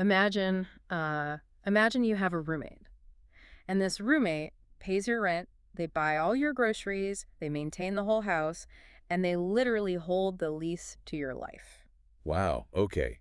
Imagine, imagine you have a roommate, and this roommate pays your rent, they buy all your groceries, they maintain the whole house, and they literally hold the lease to your life. Wow, okay.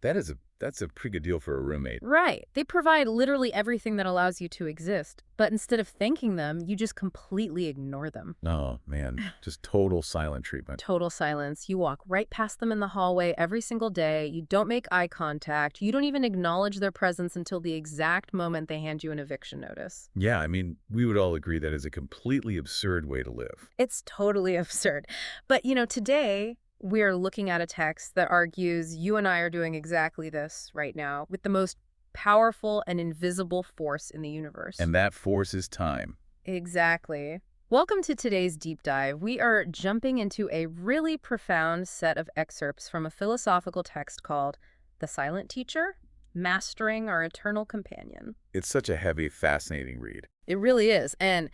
That's a pretty good deal for a roommate. Right. They provide literally everything that allows you to exist, but instead of thanking them, you just completely ignore them. Oh, man, just total silent treatment. Total silence. You walk right past them in the hallway every single day. You don't make eye contact. You don't even acknowledge their presence until the exact moment they hand you an eviction notice. Yeah, I mean, we would all agree that is a completely absurd way to live. It's totally absurd. But, today we're looking at a text that argues you and I are doing exactly this right now with the most powerful and invisible force in the universe. And that force is time. Exactly. Welcome to today's deep dive. We are jumping into a really profound set of excerpts from a philosophical text called The Silent Teacher, Mastering Our Eternal Companion. It's such a heavy, fascinating read. It really is. And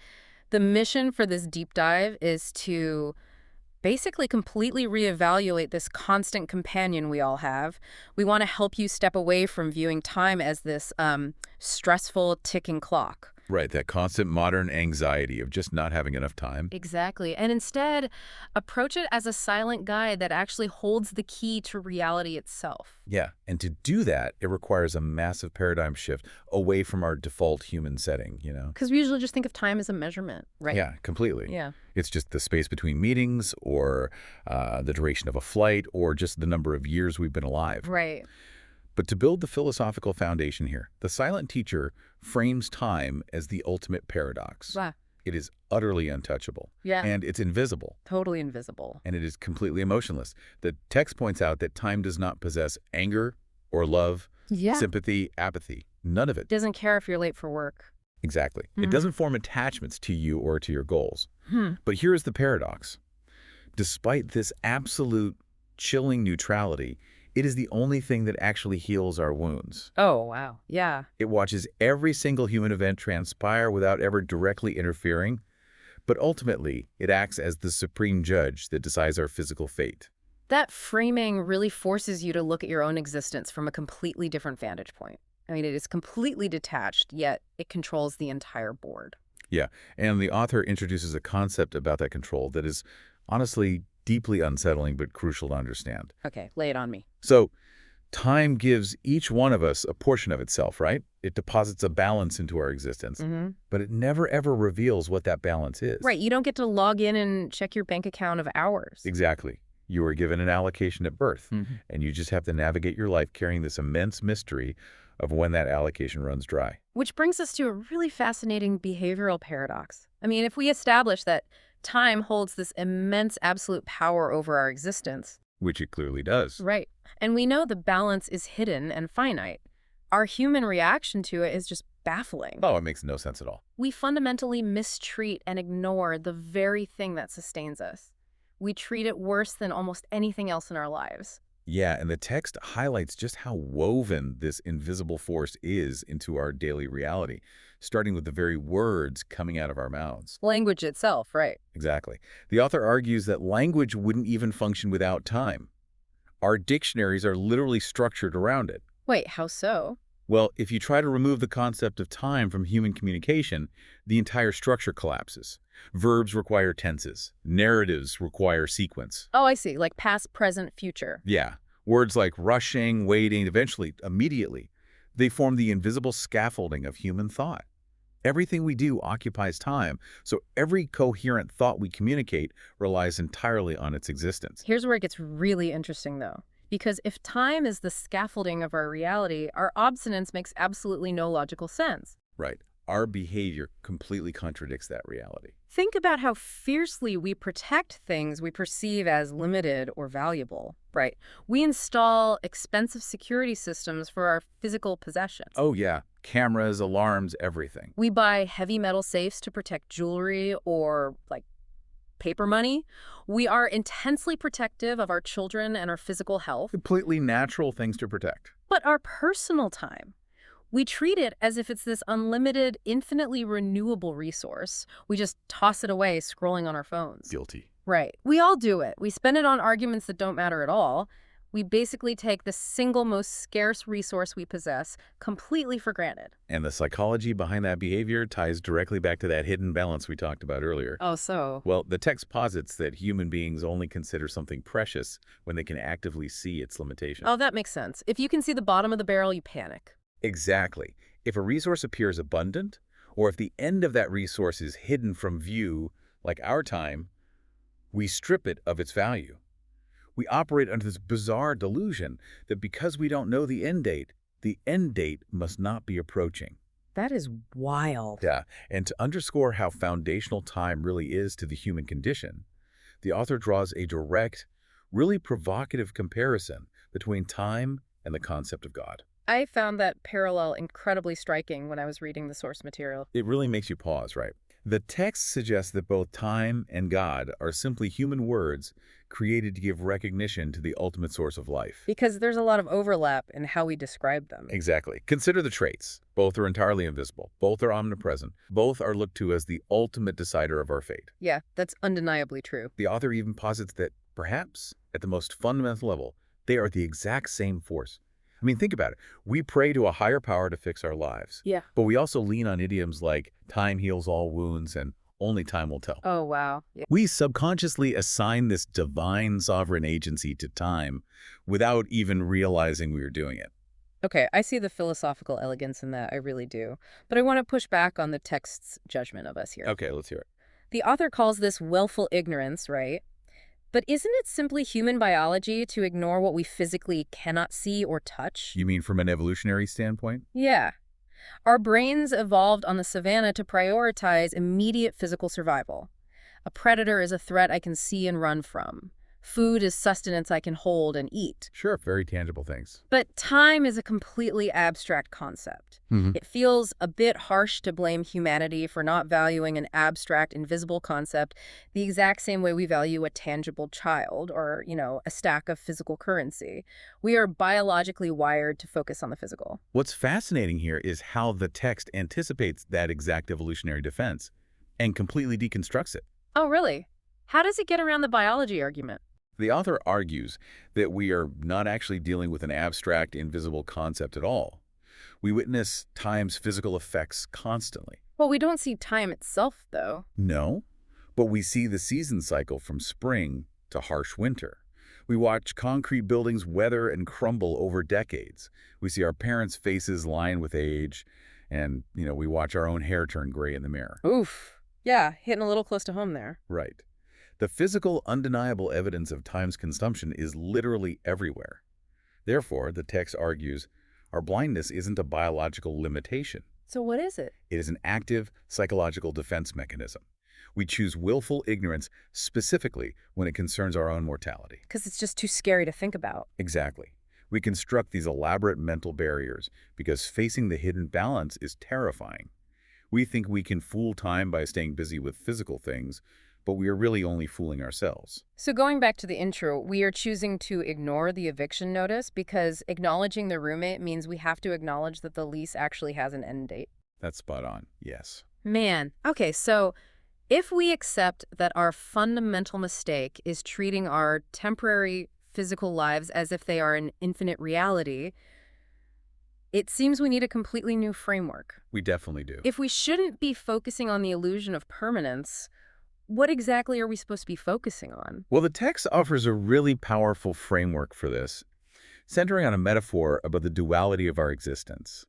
the mission for this deep dive is to basically completely reevaluate this constant companion we all have. We want to help you step away from viewing time as this stressful ticking clock. Right, that constant modern anxiety of just not having enough time. Exactly. And instead, approach it as a silent guide that actually holds the key to reality itself. Yeah, and to do that, it requires a massive paradigm shift away from our default human setting, Because we usually just think of time as a measurement, right? Yeah, completely. Yeah. It's just the space between meetings or the duration of a flight or just the number of years we've been alive. Right. But to build the philosophical foundation here, the silent teacher frames time as the ultimate paradox. Wow. It is utterly untouchable. Yeah. And it's invisible. Totally invisible. And it is completely emotionless. The text points out that time does not possess anger or love, Yeah. sympathy, apathy. None of it. Doesn't care if you're late for work. Exactly. Mhm. It doesn't form attachments to you or to your goals. Hmm. But here is the paradox. Despite this absolute chilling neutrality, it is the only thing that actually heals our wounds. Oh, wow. Yeah. It watches every single human event transpire without ever directly interfering, but ultimately it acts as the supreme judge that decides our physical fate. That framing really forces you to look at your own existence from a completely different vantage point. I mean, it is completely detached, yet it controls the entire board. Yeah, and the author introduces a concept about that control that is honestly deeply unsettling but crucial to understand. Okay, lay it on me. So, time gives each one of us a portion of itself, right? It deposits a balance into our existence, but it never ever reveals what that balance is. Right, you don't get to log in and check your bank account of hours. Exactly. You were given an allocation at birth, and you just have to navigate your life carrying this immense mystery of when that allocation runs dry. Which brings us to a really fascinating behavioral paradox. I mean, if we establish that time holds this immense absolute power over our existence. Which it clearly does. Right. And we know the balance is hidden and finite. Our human reaction to it is just baffling. Oh, it makes no sense at all. We fundamentally mistreat and ignore the very thing that sustains us. We treat it worse than almost anything else in our lives. Yeah, and the text highlights just how woven this invisible force is into our daily reality, starting with the very words coming out of our mouths. Language itself, right. Exactly. The author argues that language wouldn't even function without time. Our dictionaries are literally structured around it. Wait, how so? Well, if you try to remove the concept of time from human communication, the entire structure collapses. Verbs require tenses. Narratives require sequence. Oh, I see. Like past, present, future. Yeah. Words like rushing, waiting, eventually, immediately. They form the invisible scaffolding of human thought. Everything we do occupies time, so every coherent thought we communicate relies entirely on its existence. Here's where it gets really interesting, though. Because if time is the scaffolding of our reality, our obstinance makes absolutely no logical sense. Right. Our behavior completely contradicts that reality. Think about how fiercely we protect things we perceive as limited or valuable, right? We install expensive security systems for our physical possessions. Oh, yeah. Cameras, alarms, everything. We buy heavy metal safes to protect jewelry or, like, paper money. We are intensely protective of our children and our physical health. Completely natural things to protect. But our personal time, we treat it as if it's this unlimited, infinitely renewable resource. We just toss it away scrolling on our phones. Guilty. Right. We all do it. We spend it on arguments that don't matter at all. We basically take the single most scarce resource we possess completely for granted. And the psychology behind that behavior ties directly back to that hidden balance we talked about earlier. Oh, so? Well, the text posits that human beings only consider something precious when they can actively see its limitations. Oh, that makes sense. If you can see the bottom of the barrel, you panic. Exactly. If a resource appears abundant, or if the end of that resource is hidden from view, like our time, we strip it of its value. We operate under this bizarre delusion that because we don't know the end date must not be approaching. That is wild. Yeah, and to underscore how foundational time really is to the human condition, the author draws a direct, really provocative comparison between time and the concept of God. I found that parallel incredibly striking when I was reading the source material. It really makes you pause, right? The text suggests that both time and God are simply human words created to give recognition to the ultimate source of life. Because there's a lot of overlap in how we describe them. Exactly. Consider the traits. Both are entirely invisible. Both are omnipresent. Both are looked to as the ultimate decider of our fate. Yeah, that's undeniably true. The author even posits that, perhaps, at the most fundamental level, they are the exact same force. I mean, think about it. We pray to a higher power to fix our lives. Yeah. But we also lean on idioms like time heals all wounds and only time will tell. Oh, wow. Yeah. We subconsciously assign this divine sovereign agency to time without even realizing we are doing it. Okay, I see the philosophical elegance in that, I really do. But I want to push back on the text's judgment of us here. Okay, let's hear it. The author calls this willful ignorance, right? But isn't it simply human biology to ignore what we physically cannot see or touch? You mean from an evolutionary standpoint? Yeah. Our brains evolved on the savannah to prioritize immediate physical survival. A predator is a threat I can see and run from. Food is sustenance I can hold and eat. Sure, very tangible things. But time is a completely abstract concept. It feels a bit harsh to blame humanity for not valuing an abstract, invisible concept the exact same way we value a tangible child or, a stack of physical currency. We are biologically wired to focus on the physical. What's fascinating here is how the text anticipates that exact evolutionary defense and completely deconstructs it. Oh, really? How does it get around the biology argument? The author argues that we are not actually dealing with an abstract, invisible concept at all. We witness time's physical effects constantly. Well, we don't see time itself, though. No, but we see the season cycle from spring to harsh winter. We watch concrete buildings weather and crumble over decades. We see our parents' faces line with age, and, we watch our own hair turn gray in the mirror. Oof. Yeah, hitting a little close to home there. Right. The physical, undeniable evidence of time's consumption is literally everywhere. Therefore, the text argues, our blindness isn't a biological limitation. So what is it? It is an active psychological defense mechanism. We choose willful ignorance specifically when it concerns our own mortality. Because it's just too scary to think about. Exactly. We construct these elaborate mental barriers because facing the hidden balance is terrifying. We think we can fool time by staying busy with physical things, but we are really only fooling ourselves. So going back to the intro, we are choosing to ignore the eviction notice because acknowledging the roommate means we have to acknowledge that the lease actually has an end date. That's spot on, yes. Man, okay, so if we accept that our fundamental mistake is treating our temporary physical lives as if they are an infinite reality, it seems we need a completely new framework. We definitely do. If we shouldn't be focusing on the illusion of permanence, what exactly are we supposed to be focusing on? Well, the text offers a really powerful framework for this, centering on a metaphor about the duality of our existence.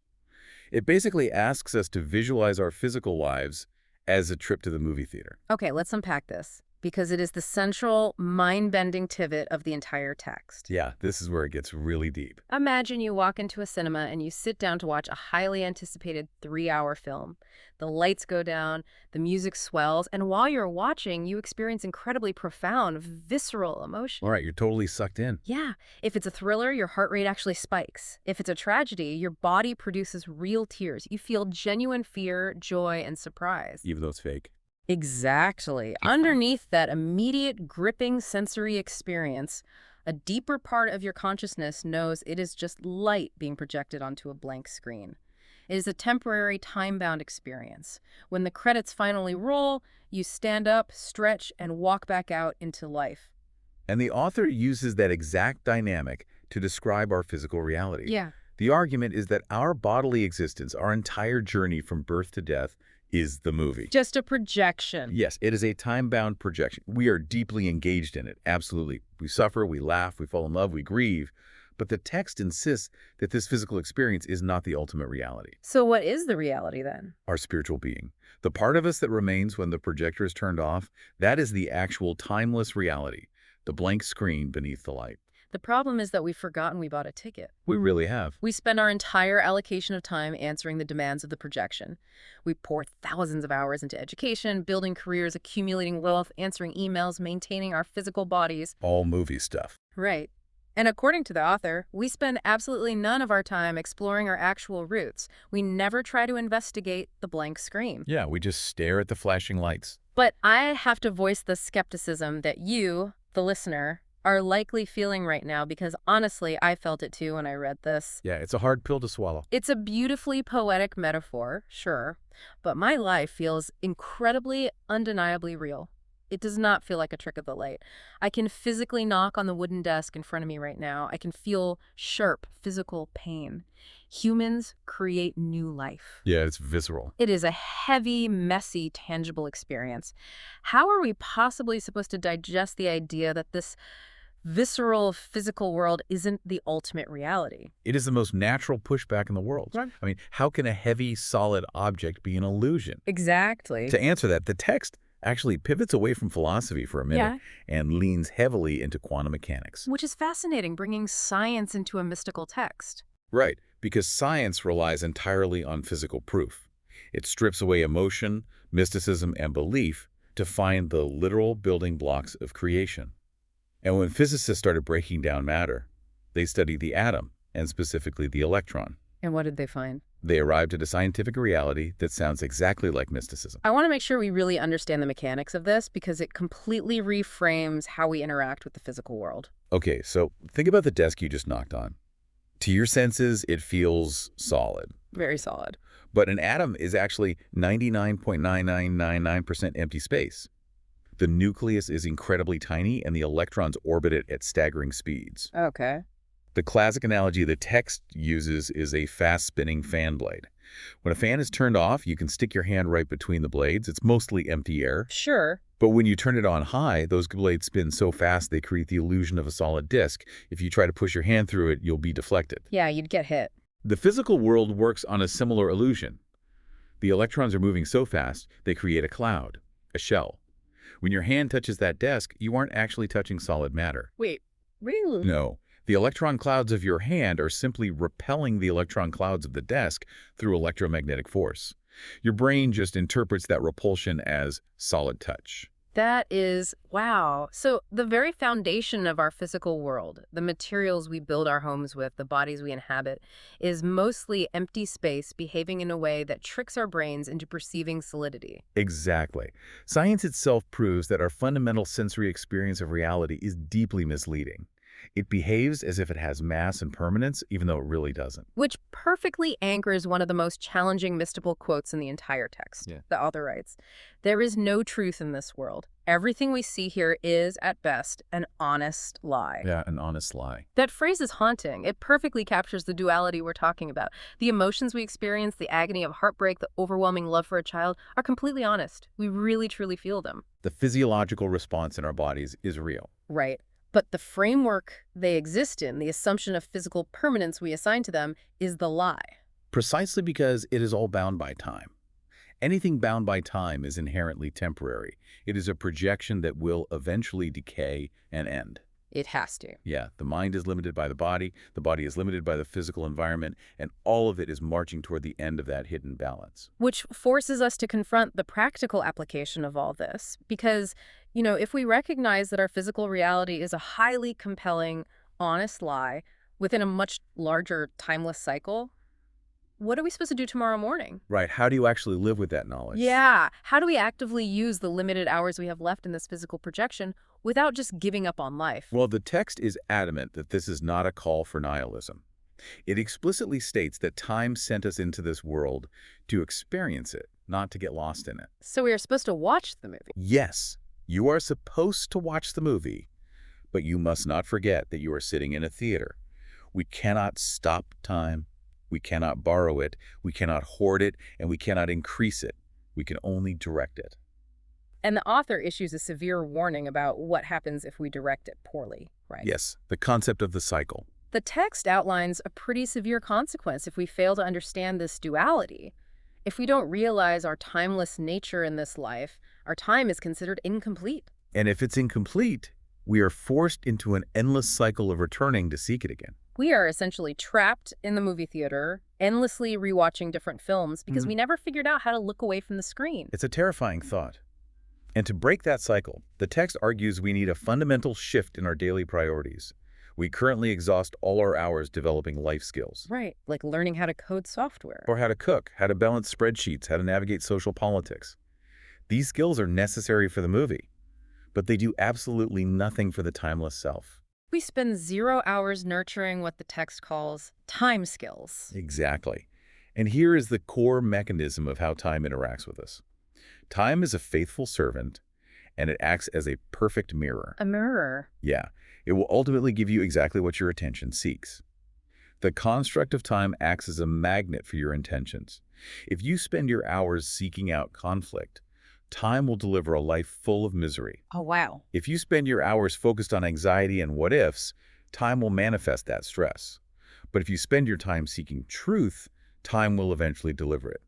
It basically asks us to visualize our physical lives as a trip to the movie theater. Okay, let's unpack this, because it is the central, mind-bending pivot of the entire text. Yeah, this is where it gets really deep. Imagine you walk into a cinema and you sit down to watch a highly anticipated 3-hour film. The lights go down, the music swells, and while you're watching, you experience incredibly profound, visceral emotion. All right, you're totally sucked in. Yeah. If it's a thriller, your heart rate actually spikes. If it's a tragedy, your body produces real tears. You feel genuine fear, joy, and surprise. Even though it's fake. Exactly. Underneath that immediate, gripping sensory experience, a deeper part of your consciousness knows it is just light being projected onto a blank screen. It is a temporary, time-bound experience. When the credits finally roll, you stand up, stretch, and walk back out into life. And the author uses that exact dynamic to describe our physical reality. Yeah. The argument is that our bodily existence, our entire journey from birth to death, is the movie. Just a projection. Yes, it is a time-bound projection. We are deeply engaged in it, absolutely. We suffer, we laugh, we fall in love, we grieve. But the text insists that this physical experience is not the ultimate reality. So what is the reality then? Our spiritual being. The part of us that remains when the projector is turned off, that is the actual timeless reality, the blank screen beneath the light. The problem is that we've forgotten we bought a ticket. We really have. We spend our entire allocation of time answering the demands of the projection. We pour thousands of hours into education, building careers, accumulating wealth, answering emails, maintaining our physical bodies. All movie stuff. Right. And according to the author, we spend absolutely none of our time exploring our actual roots. We never try to investigate the blank screen. Yeah, we just stare at the flashing lights. But I have to voice the skepticism that you, the listener, are likely feeling right now, because honestly, I felt it too when I read this. Yeah, it's a hard pill to swallow. It's a beautifully poetic metaphor, sure, but my life feels incredibly, undeniably real. It does not feel like a trick of the light. I can physically knock on the wooden desk in front of me right now. I can feel sharp physical pain. Humans create new life. Yeah, it's visceral. It is a heavy, messy, tangible experience. How are we possibly supposed to digest the idea that this visceral, physical world isn't the ultimate reality? It is the most natural pushback in the world. Right. I mean, how can a heavy, solid object be an illusion? Exactly. To answer that, the text actually pivots away from philosophy for a minute and leans heavily into quantum mechanics. Which is fascinating, bringing science into a mystical text. Right, because science relies entirely on physical proof. It strips away emotion, mysticism, and belief to find the literal building blocks of creation. And when physicists started breaking down matter, they studied the atom, and specifically the electron. And what did they find? They arrived at a scientific reality that sounds exactly like mysticism. I want to make sure we really understand the mechanics of this, because it completely reframes how we interact with the physical world. Okay, so think about the desk you just knocked on. To your senses, it feels solid. Very solid. But an atom is actually 99.9999% empty space. The nucleus is incredibly tiny, and the electrons orbit it at staggering speeds. Okay. The classic analogy the text uses is a fast-spinning fan blade. When a fan is turned off, you can stick your hand right between the blades. It's mostly empty air. Sure. But when you turn it on high, those blades spin so fast they create the illusion of a solid disk. If you try to push your hand through it, you'll be deflected. Yeah, you'd get hit. The physical world works on a similar illusion. The electrons are moving so fast, they create a cloud, a shell. When your hand touches that desk, you aren't actually touching solid matter. Wait, really? No. The electron clouds of your hand are simply repelling the electron clouds of the desk through electromagnetic force. Your brain just interprets that repulsion as solid touch. That is, wow. So the very foundation of our physical world, the materials we build our homes with, the bodies we inhabit, is mostly empty space behaving in a way that tricks our brains into perceiving solidity. Exactly. Science itself proves that our fundamental sensory experience of reality is deeply misleading. It behaves as if it has mass and permanence, even though it really doesn't. Which perfectly anchors one of the most challenging mystical quotes in the entire text. Yeah. The author writes, "There is no truth in this world. Everything we see here is, at best, an honest lie." Yeah, an honest lie. That phrase is haunting. It perfectly captures the duality we're talking about. The emotions we experience, the agony of heartbreak, the overwhelming love for a child, are completely honest. We really, truly feel them. The physiological response in our bodies is real. Right. But the framework they exist in, the assumption of physical permanence we assign to them, is the lie. Precisely because it is all bound by time. Anything bound by time is inherently temporary. It is a projection that will eventually decay and end. It has to. Yeah, the mind is limited by the body is limited by the physical environment, and all of it is marching toward the end of that hidden balance. Which forces us to confront the practical application of all this. Because, if we recognize that our physical reality is a highly compelling, honest lie within a much larger, timeless cycle, what are we supposed to do tomorrow morning? Right, how do you actually live with that knowledge? Yeah, how do we actively use the limited hours we have left in this physical projection without just giving up on life? Well, the text is adamant that this is not a call for nihilism. It explicitly states that time sent us into this world to experience it, not to get lost in it. So we are supposed to watch the movie. Yes, you are supposed to watch the movie, but you must not forget that you are sitting in a theater. We cannot stop time. We cannot borrow it. We cannot hoard it, and we cannot increase it. We can only direct it. And the author issues a severe warning about what happens if we direct it poorly, right? Yes, the concept of the cycle. The text outlines a pretty severe consequence if we fail to understand this duality. If we don't realize our timeless nature in this life, our time is considered incomplete. And if it's incomplete, we are forced into an endless cycle of returning to seek it again. We are essentially trapped in the movie theater, endlessly rewatching different films because we never figured out how to look away from the screen. It's a terrifying thought. And to break that cycle, the text argues we need a fundamental shift in our daily priorities. We currently exhaust all our hours developing life skills. Right, like learning how to code software. Or how to cook, how to balance spreadsheets, how to navigate social politics. These skills are necessary for the movie, but they do absolutely nothing for the timeless self. We spend 0 hours nurturing what the text calls time skills. Exactly. And here is the core mechanism of how time interacts with us. Time is a faithful servant, and it acts as a perfect mirror. A mirror. Yeah, it will ultimately give you exactly what your attention seeks. The construct of time acts as a magnet for your intentions. If you spend your hours seeking out conflict, time will deliver a life full of misery. Oh, wow. If you spend your hours focused on anxiety and what-ifs, time will manifest that stress. But if you spend your time seeking truth, time will eventually deliver it.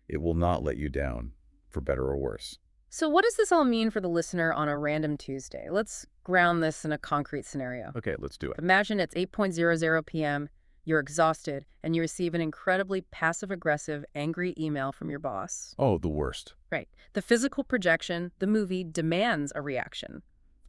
It will not let you down, for better or worse. So what does this all mean for the listener on a random Tuesday? Let's ground this in a concrete scenario. Okay, let's do it. Imagine it's 8:00 p.m., you're exhausted, and you receive an incredibly passive-aggressive, angry email from your boss. Oh, the worst. Right. The physical projection, the movie, demands a reaction.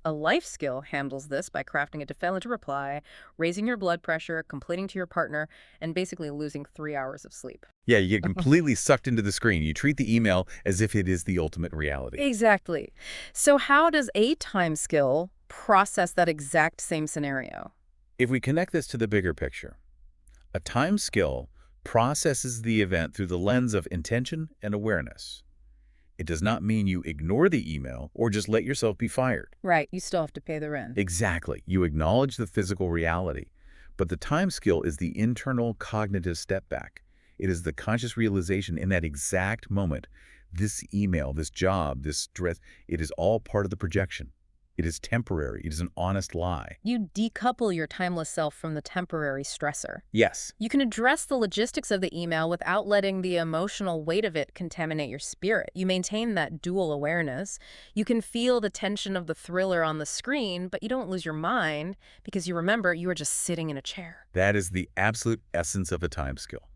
A life skill handles this by crafting a definitive reply, raising your blood pressure, complaining to your partner, and basically losing 3 hours of sleep. Yeah, you get completely sucked into the screen. You treat the email as if it is the ultimate reality. Exactly. So how does a time skill process that exact same scenario? If we connect this to the bigger picture, a time skill processes the event through the lens of intention and awareness. It does not mean you ignore the email or just let yourself be fired. Right, you still have to pay the rent. Exactly. You acknowledge the physical reality, but the time skill is the internal cognitive step back. It is the conscious realization in that exact moment, this email, this job, this stress, it is all part of the projection. It is temporary. It is an honest lie. You decouple your timeless self from the temporary stressor. Yes. You can address the logistics of the email without letting the emotional weight of it contaminate your spirit. You maintain that dual awareness. You can feel the tension of the thriller on the screen, but you don't lose your mind because you remember you are just sitting in a chair. That is the absolute essence of a time skill.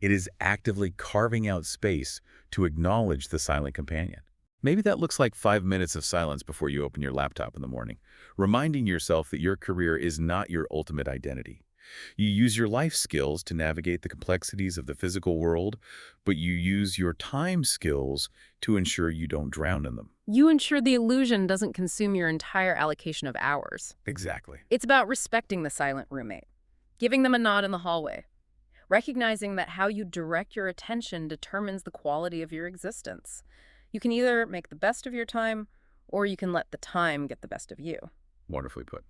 It is actively carving out space to acknowledge the silent companion. Maybe that looks like 5 minutes of silence before you open your laptop in the morning, reminding yourself that your career is not your ultimate identity. You use your life skills to navigate the complexities of the physical world, but you use your time skills to ensure you don't drown in them. You ensure the illusion doesn't consume your entire allocation of hours. Exactly. It's about respecting the silent roommate, giving them a nod in the hallway, recognizing that how you direct your attention determines the quality of your existence. You can either make the best of your time, or you can let the time get the best of you. Wonderfully put.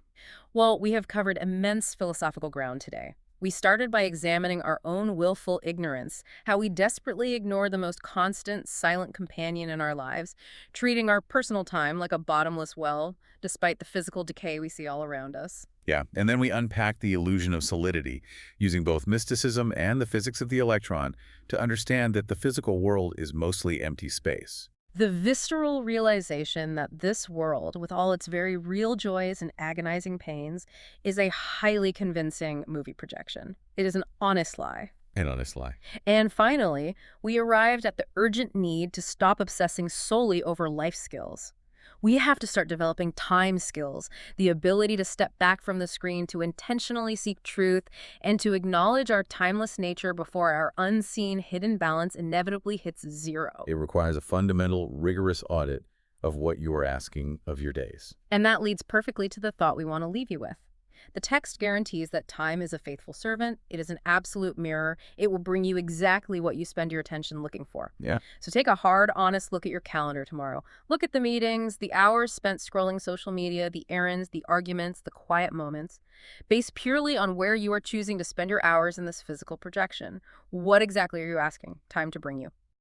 Well, we have covered immense philosophical ground today. We started by examining our own willful ignorance, how we desperately ignore the most constant, silent companion in our lives, treating our personal time like a bottomless well, despite the physical decay we see all around us. Yeah, and then we unpack the illusion of solidity, using both mysticism and the physics of the electron to understand that the physical world is mostly empty space. The visceral realization that this world, with all its very real joys and agonizing pains, is a highly convincing movie projection. It is an honest lie. An honest lie. And finally, we arrived at the urgent need to stop obsessing solely over life skills. We have to start developing time skills, the ability to step back from the screen to intentionally seek truth and to acknowledge our timeless nature before our unseen hidden balance inevitably hits zero. It requires a fundamental, rigorous audit of what you are asking of your days. And that leads perfectly to the thought we want to leave you with. The text guarantees that time is a faithful servant. It is an absolute mirror. It will bring you exactly what you spend your attention looking for. Yeah. So take a hard, honest look at your calendar tomorrow. Look at the meetings, the hours spent scrolling social media, the errands, the arguments, the quiet moments. Based purely on where you are choosing to spend your hours in this physical projection, what exactly are you asking time to bring you?